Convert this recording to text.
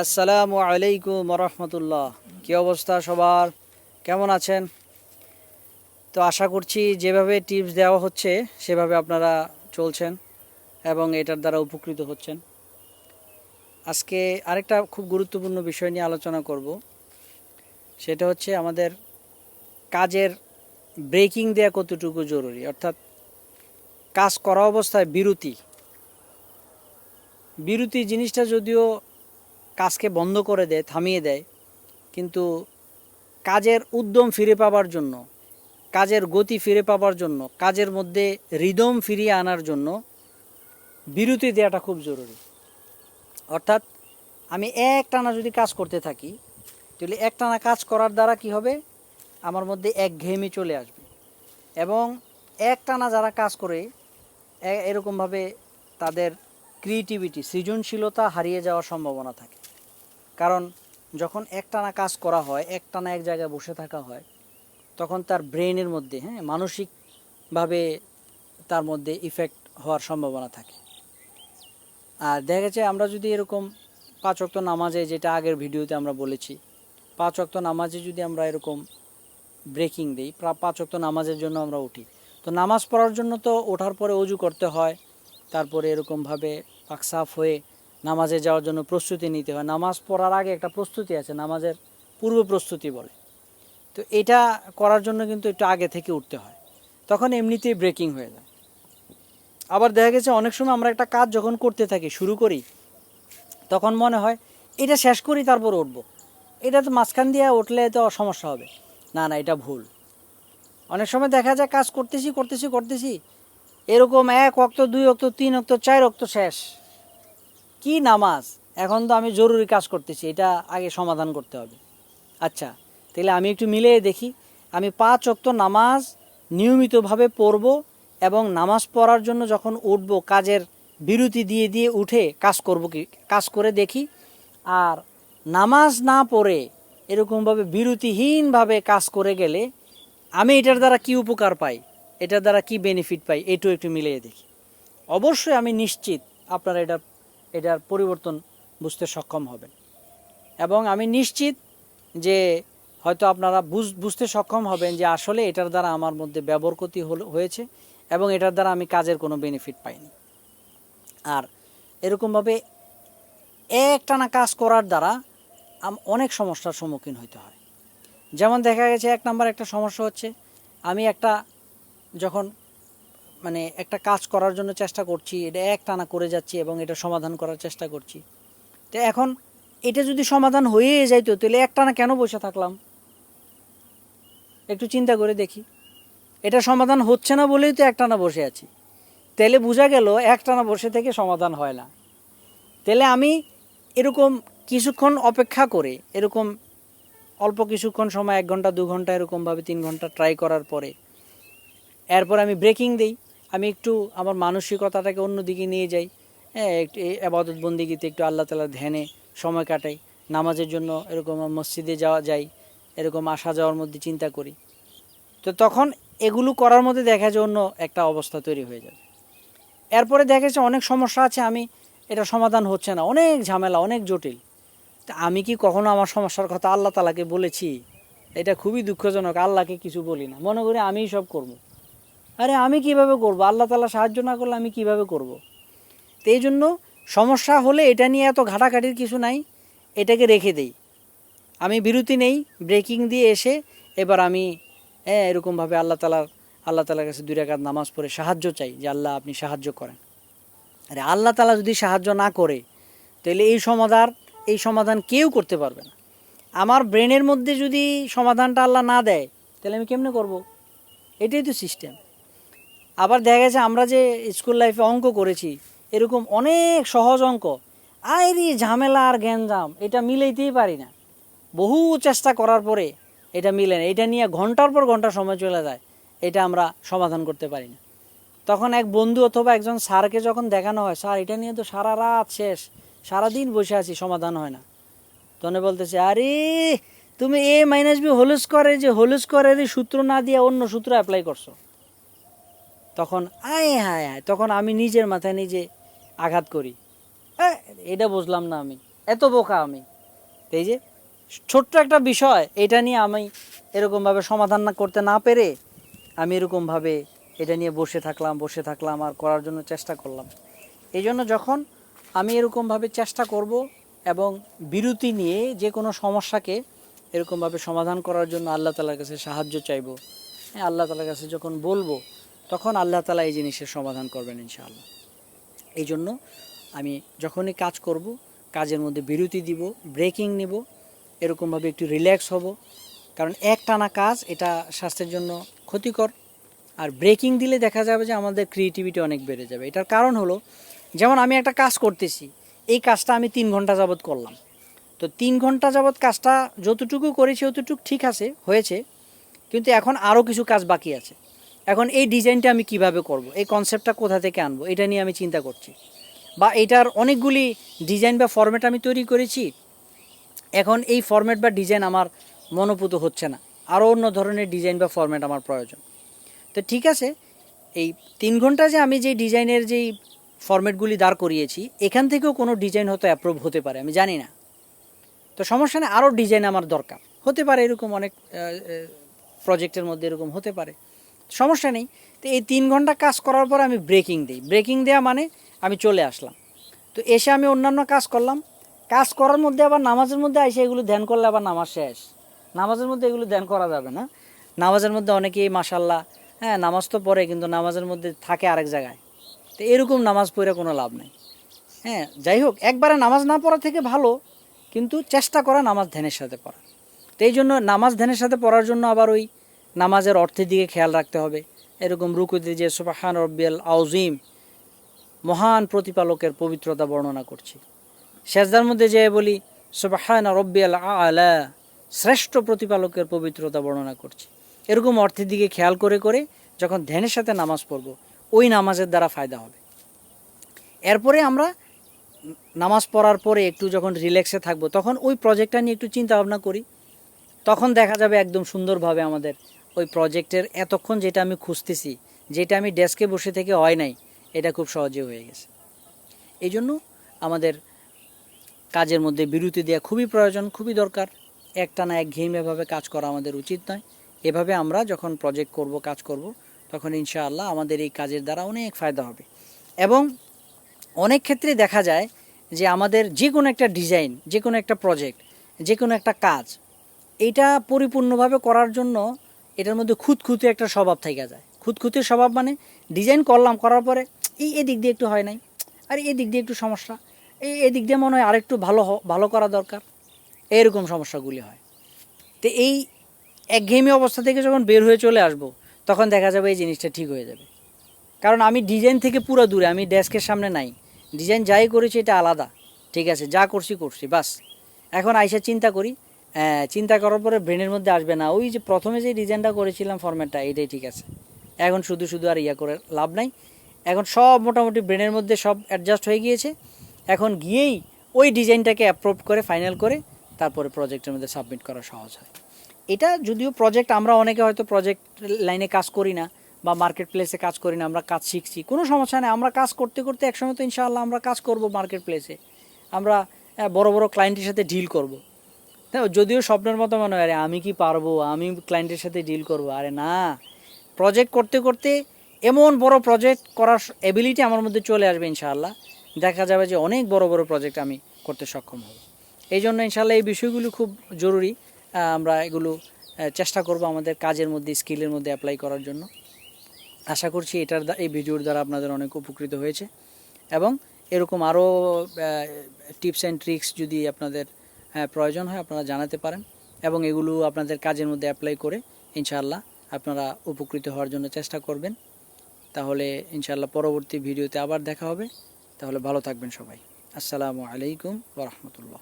আসসালামু আলাইকুম রহমতুল্লাহ। কী অবস্থা সবার, কেমন আছেন? তো আশা করছি যেভাবে টিপস দেওয়া হচ্ছে সেভাবে আপনারা চলছেন এবং এটার দ্বারা উপকৃত হচ্ছেন। আজকে আরেকটা খুব গুরুত্বপূর্ণ বিষয় নিয়ে আলোচনা করব। সেটা হচ্ছে আমাদের কাজের ব্রেকিং দেওয়া কতটুকু জরুরি, অর্থাৎ কাজ করা অবস্থায় বিরতি জিনিসটা যদিও কাজকে বন্ধ করে দেয়, থামিয়ে দেয়, কিন্তু কাজের উদ্যম ফিরে পাবার জন্য, কাজের গতি ফিরে পাবার জন্য, কাজের মধ্যে রিদম ফিরিয়ে আনার জন্য বিরতি দেওয়াটা খুব জরুরি। অর্থাৎ আমি একটানা যদি কাজ করতে থাকি তাহলে একটানা কাজ করার দ্বারা কি হবে, আমার মধ্যে একঘেয়েমি চলে আসবে এবং একটানা যারা কাজ করে এরকমভাবে তাদের ক্রিয়েটিভিটি, সৃজনশীলতা হারিয়ে যাওয়ার সম্ভাবনা থাকে। কারণ যখন একটানা কাজ করা হয়, একটানা এক জায়গায় বসে থাকা হয়, তখন তার ব্রেনের মধ্যে মানসিকভাবে তার মধ্যে ইফেক্ট হওয়ার সম্ভাবনা থাকে। আর দেখা গেছে আমরা যদি এরকম 5 ওয়াক্ত নামাজে, যেটা আগের ভিডিওতে আমরা বলেছি, 5 ওয়াক্ত নামাজে যদি আমরা এরকম ব্রেকিং দিই, 5 ওয়াক্ত নামাজের জন্য আমরা উঠি, তো নামাজ পড়ার জন্য তো ওঠার পরে অজু করতে হয়, তারপরে এরকমভাবে পাক সাফ হয়ে নামাজে যাওয়ার জন্য প্রস্তুতি নিতে হয়। নামাজ পড়ার আগে একটা প্রস্তুতি আছে, নামাজের পূর্ব প্রস্তুতি বলে। তো এটা করার জন্য কিন্তু একটু আগে থেকে উঠতে হয়, তখন এমনিতেই ব্রেকিং হয়ে যায়। আবার দেখা গেছে অনেক সময় আমরা একটা কাজ যখন করতে থাকি, শুরু করি, তখন মনে হয় এটা শেষ করি তারপর উঠবো, এটা তো মাঝখান দিয়ে উঠলে তো সমস্যা হবে। না, এটা ভুল। অনেক সময় দেখা যায় কাজ করতেছি এরকম 1 ওয়াক্ত, 2 ওয়াক্ত, 3 ওয়াক্ত, 4 ওয়াক্ত শেষ। কি নামাজ? এখন তো আমি জরুরি কাজ করতেছি, এটা আগে সমাধান করতে হবে। আচ্ছা, তাহলে আমি একটু মিলিয়ে দেখি, আমি 5 ওয়াক্ত নামাজ নিয়মিতভাবে পড়ব এবং নামাজ পড়ার জন্য যখন উঠব, কাজের বিরতি দিয়ে উঠে কাজ করব, কি কাজ করে দেখি। আর নামাজ না পড়ে এরকমভাবে বিরতিহীনভাবে কাজ করে গেলে আমি এটার দ্বারা কি উপকার পাই, এটার দ্বারা কি বেনিফিট পাই, একটু মিলিয়ে দেখি। অবশ্যই আমি নিশ্চিত আপনারা এটার পরিবর্তন বুঝতে সক্ষম হবেন এবং আমি নিশ্চিত যে হয়তো আপনারা বুঝতে সক্ষম হবেন যে আসলে এটার দ্বারা আমার মধ্যে ব্যবরক্ষতি হয়েছে এবং এটার দ্বারা আমি কাজের কোনো বেনিফিট পাইনি। আর এরকমভাবে একটানা কাজ করার দ্বারা অনেক সমস্যার সম্মুখীন হতে হয়। যেমন দেখা গেছে 1 নম্বর একটা সমস্যা হচ্ছে, আমি যখন একটা কাজ করার জন্য চেষ্টা করছি, এটা একটানা করে যাচ্ছি এবং এটা সমাধান করার চেষ্টা করছি। তো এখন এটা যদি সমাধান হয়ে যাইতো তাহলে একটানা কেন বসে থাকলাম? একটু চিন্তা করে দেখি। এটা সমাধান হচ্ছে না বলেই তো একটানা বসে আছি। তাহলে বোঝা গেল একটানা বসে থেকে সমাধান হয় না। তাহলে আমি এরকম কিছুক্ষণ অপেক্ষা করে, এরকম অল্প কিছুক্ষণ সময়, 1 ঘন্টা 2 ঘন্টা, এরকমভাবে 3 ঘন্টা ট্রাই করার পরে এরপর আমি ব্রেকিং দিই। আমি একটু আমার মানসিকতাটাকে অন্যদিকে নিয়ে যাই, একটু ইবাদত বন্দিগিতে, একটু আল্লাহ তাআলার ধ্যানে সময় কাটাই, নামাজের জন্য এরকম মসজিদে যাই, এরকম আসা যাওয়ার মধ্যে চিন্তা করি। তো তখন এগুলো করার মধ্যে দেখা যায় অন্য একটা অবস্থা তৈরি হয়ে যাবে। এরপরে দেখা যাচ্ছে অনেক সমস্যা আছে, এটা সমাধান হচ্ছে না, অনেক ঝামেলা, অনেক জটিল। তা আমি কি কখনো আমার সমস্যার কথা আল্লাহ তাআলাকে বলেছি? এটা খুবই দুঃখজনক। আল্লাহকে কিছু বলি না, মনে করি আমিই সব করব। আরে আমি কিভাবে করব? আল্লাহ তাআলা সাহায্য না করলে আমি কিভাবে করব? তো এই জন্য সমস্যা হলে এটা নিয়ে এত ঘাটাঘাটির কিছু নাই, এটাকে রেখে দেই। আমি বিরতি নেই, ব্রেকিং দিয়ে এসে এবার আমি এরকমভাবে আল্লাহ তাআলার কাছে 2 রাকাত নামাজ পড়ে সাহায্য চাই যে আল্লাহ আপনি সাহায্য করেন। আরে আল্লাহ তাআলা যদি সাহায্য না করে তাহলে এই সমাধান কেউ করতে পারবে না। আমার ব্রেনের মধ্যে যদি সমাধানটা আল্লাহ না দেয় তাহলে আমি কেমনে করব? এটাই তো সিস্টেম। আবার দেখা গেছে আমরা যে স্কুল লাইফে অঙ্ক করেছি, এরকম অনেক সহজ অঙ্ক, আইরি ঝামেলা আর গ্যাঞ্জাম, এটা মিলাইতেই পারি না। বহু চেষ্টা করার পরে এটা মিলে না, এটা নিয়ে ঘন্টার পর ঘন্টা সময় চলে যায়, এটা আমরা সমাধান করতে পারি না। তখন এক বন্ধু অথবা একজন স্যারকে যখন দেখানো হয়, স্যার এটা নিয়ে তো সারা রাত শেষ, সারাদিন বসে আছি, সমাধান হয় না, তখন বলতেছে আরে তুমি হোল স্কোয়ারের সূত্র না দিয়ে অন্য সূত্র অ্যাপ্লাই করছো। তখন তখন আমি নিজের মাথায় নিজে আঘাত করি, এটা বুঝলাম না আমি, এত বোকা আমি। এই যে ছোট্ট একটা বিষয়, এটা নিয়ে আমি এরকমভাবে সমাধান না করতে না পেরে আমি এরকমভাবে এটা নিয়ে বসে থাকলাম আর করার জন্য চেষ্টা করলাম। এই জন্য যখন আমি এরকমভাবে চেষ্টা করব এবং বিরতি নিয়ে যে কোনো সমস্যাকে এরকমভাবে সমাধান করার জন্য আল্লাহ তাআলার কাছে সাহায্য চাইব, হ্যাঁ, আল্লাহ তাআলার কাছে যখন বলবো তখন আল্লাহ তাআলা এই জিনিসের সমাধান করবেন ইনশাআল্লাহ। এই জন্য আমি যখনই কাজ করব, কাজের মধ্যে বিরতি দিব, ব্রেকিং নিব, এরকমভাবে একটু রিল্যাক্স হব, কারণ একটানা কাজ এটা স্বাস্থ্যের জন্য ক্ষতিকর। আর ব্রেকিং দিলে দেখা যাবে যে আমাদের ক্রিয়েটিভিটি অনেক বেড়ে যাবে। এটার কারণ হলো, যেমন আমি একটা কাজ করতেছি, এই কাজটা আমি 3 ঘন্টা যাবৎ করলাম, তো 3 ঘন্টা যাবৎ কাজটা যতটুকু করেছি অতটুকু ঠিক আছে, হয়েছে, কিন্তু এখন আরও কিছু কাজ বাকি আছে। এখন এই ডিজাইনটা আমি কিভাবে করব, এই কনসেপ্টটা কোথা থেকে আনবো, এটা নিয়ে আমি চিন্তা করছি। বা এটার অনেকগুলি ডিজাইন বা ফরম্যাট আমি তৈরি করেছি, এখন এই ফরম্যাট বা ডিজাইন আমার মনোপুত হচ্ছে না, আরও অন্য ধরনের ডিজাইন বা ফরম্যাট আমার প্রয়োজন। তো ঠিক আছে, এই 3 ঘন্টা যে আমি যেই ডিজাইনের যেই ফরম্যাটগুলি দাঁড় করিয়েছি, এখান থেকেও কোনো ডিজাইন হয়তো অ্যাপ্রুভ হতে পারে, আমি জানি না। তো সমস্যা নেই, আরও ডিজাইন আমার দরকার হতে পারে, এরকম অনেক প্রজেক্টের মধ্যে এরকম হতে পারে, সমস্যা নেই। তো এই 3 ঘন্টা কাজ করার পর আমি ব্রেকিং দিই। ব্রেকিং দেওয়া মানে আমি চলে আসলাম, তো এসে আমি অন্যান্য কাজ করলাম। কাজ করার মধ্যে আবার নামাজের মধ্যে এসে এগুলো ধ্যান করলে আবার নামাজ শেষ। নামাজের মধ্যে এগুলো ধ্যান করা যাবে না। নামাজের মধ্যে অনেকেই মাশাল্লাহ, হ্যাঁ, নামাজ তো পড়ে কিন্তু নামাজের মধ্যে থাকে আরেক জায়গায়। তো এরকম নামাজ পড়ে কোনো লাভ নেই। হ্যাঁ, যাই হোক, একবারে নামাজ না পড়া থেকে ভালো কিন্তু চেষ্টা করা নামাজ ধ্যানের সাথে পড়া। তো এই জন্য নামাজ ধ্যানের সাথে পড়ার জন্য আবার ওই নামাজের অর্থের দিকে খেয়াল রাখতে হবে। এরকম রুকুতে যে সুবহান রব্বিয়াল আযীম, মহান প্রতিপালকের পবিত্রতা বর্ণনা করছি, সেজদার মধ্যে যে বলি সুবহান রব্বিয়াল আলা, শ্রেষ্ঠ প্রতিপালকের পবিত্রতা বর্ণনা করছি। এরকম অর্থের দিকে খেয়াল করে করে যখন ধ্যানের সাথে নামাজ পড়ব, ওই নামাজের দ্বারা ফায়দা হবে। এরপরে আমরা নামাজ পড়ার পরে একটু যখন রিল্যাক্সে থাকবো, তখন ওই প্রজেক্টটা নিয়ে একটু চিন্তা ভাবনা করি, তখন দেখা যাবে একদম সুন্দরভাবে আমাদের ওই প্রজেক্টের এতক্ষণ যেটা আমি খুঁজতেছি, যেটা আমি ডেস্কে বসে থেকে হয় নাই, এটা খুব সহজে হয়ে গেছে। এই জন্য আমাদের কাজের মধ্যে বিরতি দেওয়া খুবই প্রয়োজন, খুবই দরকার। একটানা একঘেয়েমিভাবে কাজ করা আমাদের উচিত নয়। এভাবে আমরা যখন প্রজেক্ট করব, কাজ করব, তখন ইনশাআল্লাহ আমাদের এই কাজের দ্বারা অনেক ফায়দা হবে। এবং অনেক ক্ষেত্রে দেখা যায় যে আমাদের যে কোনো একটা ডিজাইন, যে কোনো একটা প্রজেক্ট, যে কোনো একটা কাজ, এটা পরিপূর্ণভাবে করার জন্য এটার মধ্যে খুঁতখুঁতে একটা স্বভাব থেকে যায়। খুঁতখুঁতে স্বভাব মানে ডিজাইন করলাম, করার পরে এদিক দিয়ে একটু হয় নাই, আর এদিক দিয়ে একটু সমস্যা, এদিক দিয়ে মনে হয় আরেকটু ভালো করা দরকার, এরকম সমস্যাগুলি হয়। তো এই একঘেয়েমি অবস্থা থেকে যখন বের হয়ে চলে আসব, তখন দেখা যাবে এই জিনিসটা ঠিক হয়ে যাবে। কারণ আমি ডিজাইন থেকে পুরো দূরে, আমি ডেস্কের সামনে নাই, ডিজাইন যাই করেছি এটা আলাদা, ঠিক আছে, যা করছি বাস। এখন আইসা চিন্তা করি, চিন্তা করার পরে ব্রেনের মধ্যে আসবে না ওই যে প্রথমে যে ডিজাইনটা করেছিলাম ফরম্যাটটা, এটাই ঠিক আছে। এখন শুধু শুধু আর ইয়া করে লাভ নাই, এখন সব মোটামুটি ব্রেনের মধ্যে সব অ্যাডজাস্ট হয়ে গিয়েছে। এখন গিয়েই ওই ডিজাইনটাকে অ্যাপ্রুভ করে ফাইনাল করে তারপরে প্রজেক্টের মধ্যে সাবমিট করা সহজ হয়। এটা যদিও প্রজেক্ট, আমরা অনেকে হয়তো প্রজেক্ট লাইনে কাজ করি না বা মার্কেট প্লেসে কাজ করি না, আমরা কাজ শিখছি, কোনো সমস্যা নেই। আমরা কাজ করতে করতে একসময় তো ইনশাআল্লাহ আমরা কাজ করব মার্কেট প্লেসে, আমরা বড় বড় ক্লায়েন্টের সাথে ডিল করব। হ্যাঁ, যদিও স্বপ্নের মতো মনে হয়, আরে আমি কি পারবো, আমি ক্লায়েন্টের সাথে ডিল করব, আরে না, প্রজেক্ট করতে করতে এমন বড় প্রজেক্ট করার এবিলিটি আমার মধ্যে চলে আসবে ইনশাআল্লাহ। দেখা যাবে যে অনেক বড় বড় প্রজেক্ট আমি করতে সক্ষম হব। এই জন্য ইনশাআল্লাহ এই বিষয়গুলো খুব জরুরি, আমরা এগুলো চেষ্টা করব আমাদের কাজের মধ্যে, স্কিলের মধ্যে অ্যাপ্লাই করার জন্য। আশা করছি এই ভিডিওর দ্বারা আপনাদের অনেক উপকৃত হয়েছে, এবং এরকম আরও টিপস অ্যান্ড ট্রিক্স যদি আপনাদের প্রয়োজন হয় আপনারা জানাতে পারেন, এবং এগুলো আপনাদের কাজের মধ্যে অ্যাপ্লাই করে ইনশাআল্লাহ আপনারা উপকৃত হওয়ার জন্য চেষ্টা করবেন। তাহলে ইনশাআল্লাহ পরবর্তী ভিডিওতে আবার দেখা হবে। তাহলে ভালো থাকবেন সবাই। আসসালামু আলাইকুম ওয়া রাহমাতুল্লাহ।